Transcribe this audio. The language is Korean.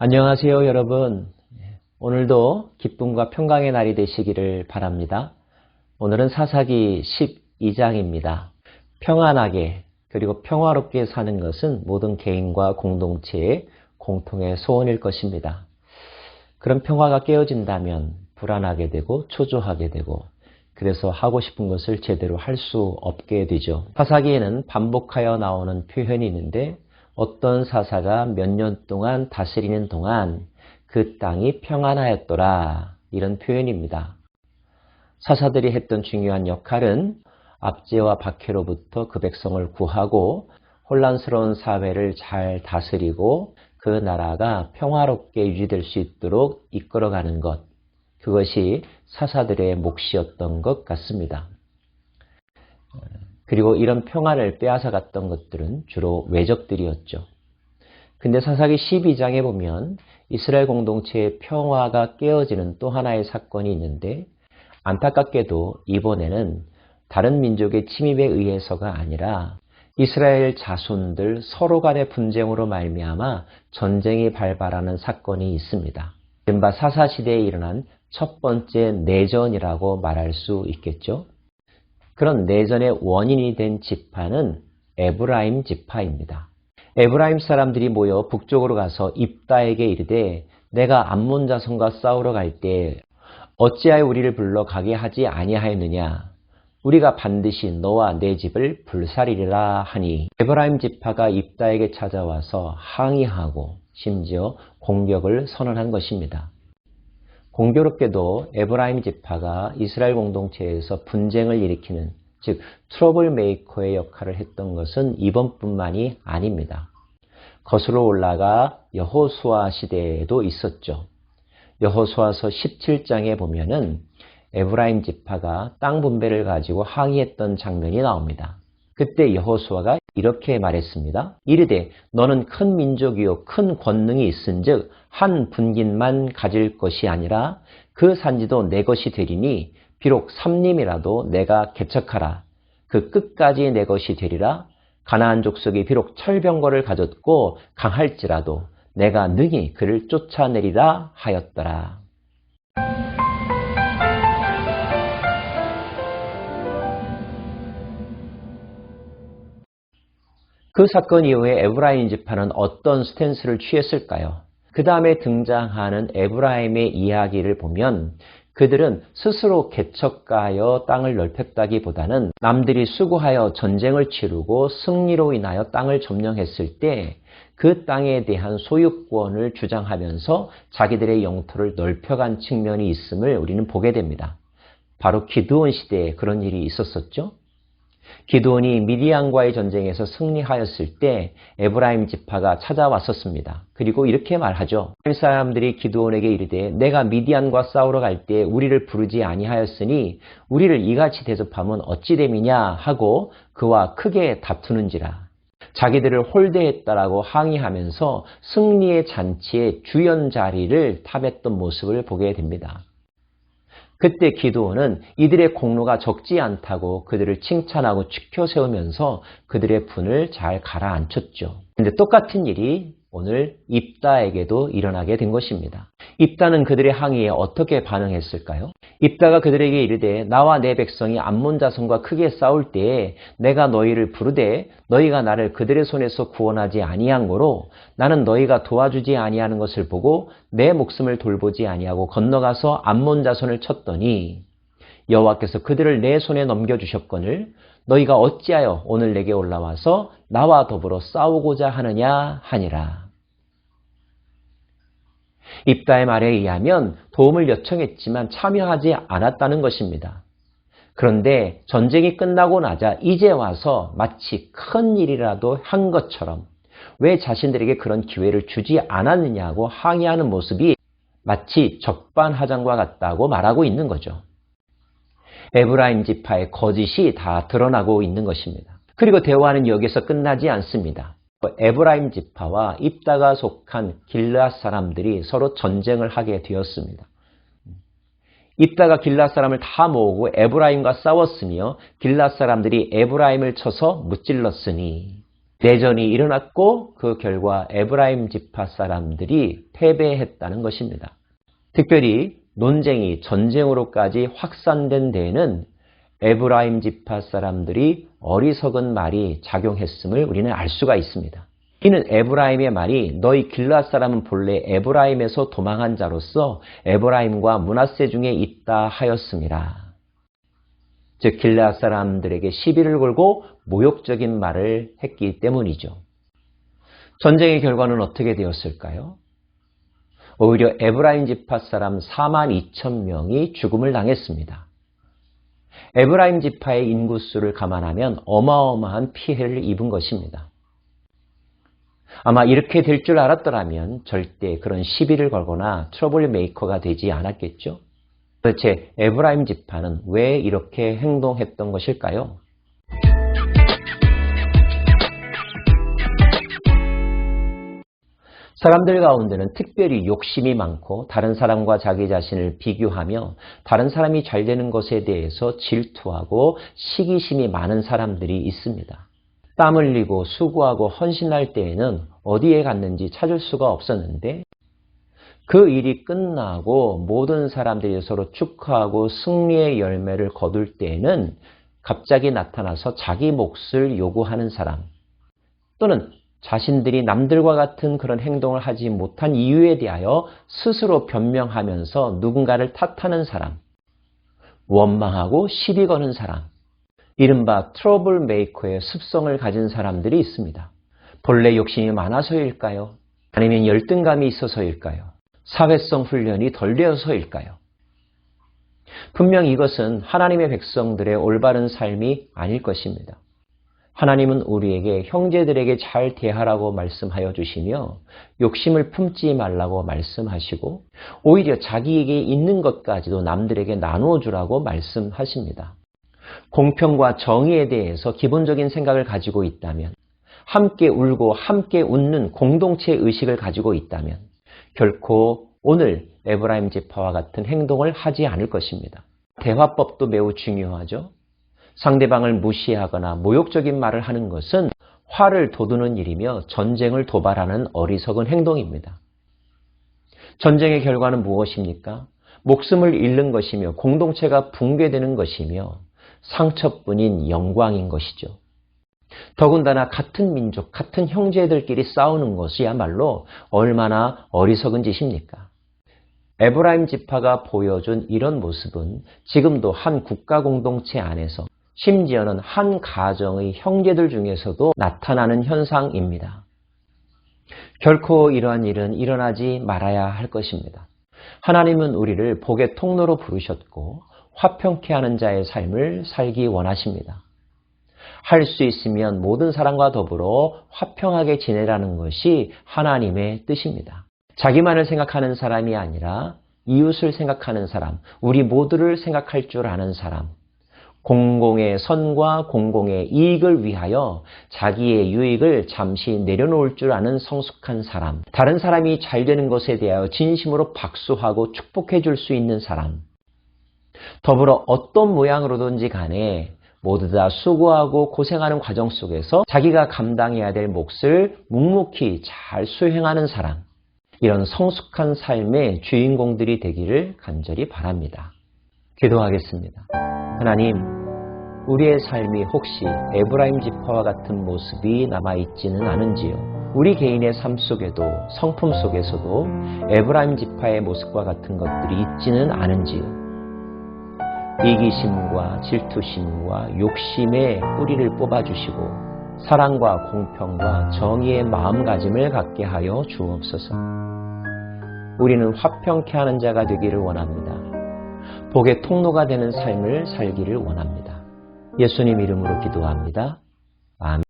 안녕하세요, 여러분. 오늘도 기쁨과 평강의 날이 되시기를 바랍니다. 오늘은 사사기 12장입니다. 평안하게 그리고 평화롭게 사는 것은 모든 개인과 공동체의 공통의 소원일 것입니다. 그런 평화가 깨어진다면 불안하게 되고 초조하게 되고 그래서 하고 싶은 것을 제대로 할 수 없게 되죠. 사사기에는 반복하여 나오는 표현이 있는데 어떤 사사가 몇 년 동안 다스리는 동안 그 땅이 평안하였더라, 이런 표현입니다. 사사들이 했던 중요한 역할은 압제와 박해로부터 그 백성을 구하고 혼란스러운 사회를 잘 다스리고 그 나라가 평화롭게 유지될 수 있도록 이끌어가는 것, 그것이 사사들의 몫이었던 것 같습니다. 그리고 이런 평안을 빼앗아갔던 것들은 주로 외적들이었죠. 근데 사사기 12장에 보면 이스라엘 공동체의 평화가 깨어지는 또 하나의 사건이 있는데, 안타깝게도 이번에는 다른 민족의 침입에 의해서가 아니라 이스라엘 자손들 서로 간의 분쟁으로 말미암아 전쟁이 발발하는 사건이 있습니다. 이른바 사사시대에 일어난 첫 번째 내전이라고 말할 수 있겠죠. 그런 내전의 원인이 된 지파는 에브라임 지파입니다. 에브라임 사람들이 모여 북쪽으로 가서 입다에게 이르되 내가 암몬 자손과 싸우러 갈 때 어찌하여 우리를 불러 가게 하지 아니하였느냐, 우리가 반드시 너와 내 집을 불살리리라 하니, 에브라임 지파가 입다에게 찾아와서 항의하고 심지어 공격을 선언한 것입니다. 공교롭게도 에브라임 지파가 이스라엘 공동체에서 분쟁을 일으키는, 즉 트러블 메이커의 역할을 했던 것은 이번뿐만이 아닙니다. 거슬러 올라가 여호수아 시대에도 있었죠. 여호수아서 17장에 보면은 에브라임 지파가 땅 분배를 가지고 항의했던 장면이 나옵니다. 그때 여호수아가 이렇게 말했습니다. 이르되 너는 큰 민족이요 큰 권능이 있은즉 한 분깃만 가질 것이 아니라 그 산지도 내 것이 되리니 비록 삼림이라도 내가 개척하라. 그 끝까지 내 것이 되리라. 가나안 족속이 비록 철병거를 가졌고 강할지라도 내가 능히 그를 쫓아내리라 하였더라. 그 사건 이후에 에브라임 지파는 어떤 스탠스를 취했을까요? 그 다음에 등장하는 에브라임의 이야기를 보면 그들은 스스로 개척하여 땅을 넓혔다기보다는 남들이 수고하여 전쟁을 치르고 승리로 인하여 땅을 점령했을 때 그 땅에 대한 소유권을 주장하면서 자기들의 영토를 넓혀간 측면이 있음을 우리는 보게 됩니다. 바로 기드온 시대에 그런 일이 있었었죠. 기드온이 미디안과의 전쟁에서 승리하였을 때 에브라임 지파가 찾아왔었습니다. 그리고 이렇게 말하죠. 이스라엘 사람들이 기드온에게 이르되 내가 미디안과 싸우러 갈 때 우리를 부르지 아니하였으니 우리를 이같이 대접하면 어찌 됨이냐 하고 그와 크게 다투는지라. 자기들을 홀대했다라고 항의하면서 승리의 잔치의 주연 자리를 탐했던 모습을 보게 됩니다. 그때 기드온은 이들의 공로가 적지 않다고 그들을 칭찬하고 치켜 세우면서 그들의 분을 잘 가라앉혔죠. 그런데 똑같은 일이 오늘 입다에게도 일어나게 된 것입니다. 입다는 그들의 항의에 어떻게 반응했을까요? 입다가 그들에게 이르되 나와 내 백성이 암몬 자손과 크게 싸울 때에 내가 너희를 부르되 너희가 나를 그들의 손에서 구원하지 아니한 고로 나는 너희가 도와주지 아니하는 것을 보고 내 목숨을 돌보지 아니하고 건너가서 암몬 자손을 쳤더니 여호와께서 그들을 내 손에 넘겨주셨거늘 너희가 어찌하여 오늘 내게 올라와서 나와 더불어 싸우고자 하느냐 하니라. 입다의 말에 의하면 도움을 요청했지만 참여하지 않았다는 것입니다. 그런데 전쟁이 끝나고 나자 이제 와서 마치 큰 일이라도 한 것처럼 왜 자신들에게 그런 기회를 주지 않았느냐고 항의하는 모습이 마치 적반하장과 같다고 말하고 있는 거죠. 에브라임 지파의 거짓이 다 드러나고 있는 것입니다. 그리고 대화는 여기서 끝나지 않습니다. 에브라임 지파와 입다가 속한 길르앗 사람들이 서로 전쟁을 하게 되었습니다. 입다가 길르앗 사람을 다 모으고 에브라임과 싸웠으며 길르앗 사람들이 에브라임을 쳐서 무찔렀으니, 내전이 일어났고 그 결과 에브라임 지파 사람들이 패배했다는 것입니다. 특별히 논쟁이 전쟁으로까지 확산된 데에는 에브라임 지파 사람들이 어리석은 말이 작용했음을 우리는 알 수가 있습니다. 이는 에브라임의 말이 너희 길앗 사람은 본래 에브라임에서 도망한 자로서 에브라임과 므낫세 중에 있다 하였음이라. 즉 길앗 사람들에게 시비를 걸고 모욕적인 말을 했기 때문이죠. 전쟁의 결과는 어떻게 되었을까요? 오히려 에브라임 지파 사람 42,000명이 죽음을 당했습니다. 에브라임 지파의 인구수를 감안하면 어마어마한 피해를 입은 것입니다. 아마 이렇게 될 줄 알았더라면 절대 그런 시비를 걸거나 트러블 메이커가 되지 않았겠죠? 도대체 에브라임 지파는 왜 이렇게 행동했던 것일까요? 사람들 가운데는 특별히 욕심이 많고 다른 사람과 자기 자신을 비교하며 다른 사람이 잘 되는 것에 대해서 질투하고 시기심이 많은 사람들이 있습니다. 땀 흘리고 수고하고 헌신할 때에는 어디에 갔는지 찾을 수가 없었는데 그 일이 끝나고 모든 사람들이 서로 축하하고 승리의 열매를 거둘 때에는 갑자기 나타나서 자기 몫을 요구하는 사람, 또는 자신들이 남들과 같은 그런 행동을 하지 못한 이유에 대하여 스스로 변명하면서 누군가를 탓하는 사람, 원망하고 시비 거는 사람, 이른바 트러블 메이커의 습성을 가진 사람들이 있습니다. 본래 욕심이 많아서일까요? 아니면 열등감이 있어서일까요? 사회성 훈련이 덜 되어서일까요? 분명 이것은 하나님의 백성들의 올바른 삶이 아닐 것입니다. 하나님은 우리에게 형제들에게 잘 대하라고 말씀하여 주시며 욕심을 품지 말라고 말씀하시고 오히려 자기에게 있는 것까지도 남들에게 나누어 주라고 말씀하십니다. 공평과 정의에 대해서 기본적인 생각을 가지고 있다면, 함께 울고 함께 웃는 공동체 의식을 가지고 있다면 결코 오늘 에브라임 지파와 같은 행동을 하지 않을 것입니다. 대화법도 매우 중요하죠. 상대방을 무시하거나 모욕적인 말을 하는 것은 화를 돋우는 일이며 전쟁을 도발하는 어리석은 행동입니다. 전쟁의 결과는 무엇입니까? 목숨을 잃는 것이며 공동체가 붕괴되는 것이며 상처뿐인 영광인 것이죠. 더군다나 같은 민족, 같은 형제들끼리 싸우는 것이야말로 얼마나 어리석은 짓입니까? 에브라임 지파가 보여준 이런 모습은 지금도 한 국가 공동체 안에서 심지어는 한 가정의 형제들 중에서도 나타나는 현상입니다. 결코 이러한 일은 일어나지 말아야 할 것입니다. 하나님은 우리를 복의 통로로 부르셨고 화평케 하는 자의 삶을 살기 원하십니다. 할 수 있으면 모든 사람과 더불어 화평하게 지내라는 것이 하나님의 뜻입니다. 자기만을 생각하는 사람이 아니라 이웃을 생각하는 사람, 우리 모두를 생각할 줄 아는 사람, 공공의 선과 공공의 이익을 위하여 자기의 유익을 잠시 내려놓을 줄 아는 성숙한 사람, 다른 사람이 잘 되는 것에 대하여 진심으로 박수하고 축복해 줄 수 있는 사람, 더불어 어떤 모양으로든지 간에 모두 다 수고하고 고생하는 과정 속에서 자기가 감당해야 될 몫을 묵묵히 잘 수행하는 사람, 이런 성숙한 삶의 주인공들이 되기를 간절히 바랍니다. 기도하겠습니다. 하나님, 우리의 삶이 혹시 에브라임 지파와 같은 모습이 남아있지는 않은지요. 우리 개인의 삶 속에도 성품 속에서도 에브라임 지파의 모습과 같은 것들이 있지는 않은지요. 이기심과 질투심과 욕심의 뿌리를 뽑아주시고 사랑과 공평과 정의의 마음가짐을 갖게 하여 주옵소서. 우리는 화평케 하는 자가 되기를 원합니다. 복의 통로가 되는 삶을 살기를 원합니다. 예수님 이름으로 기도합니다. 아멘.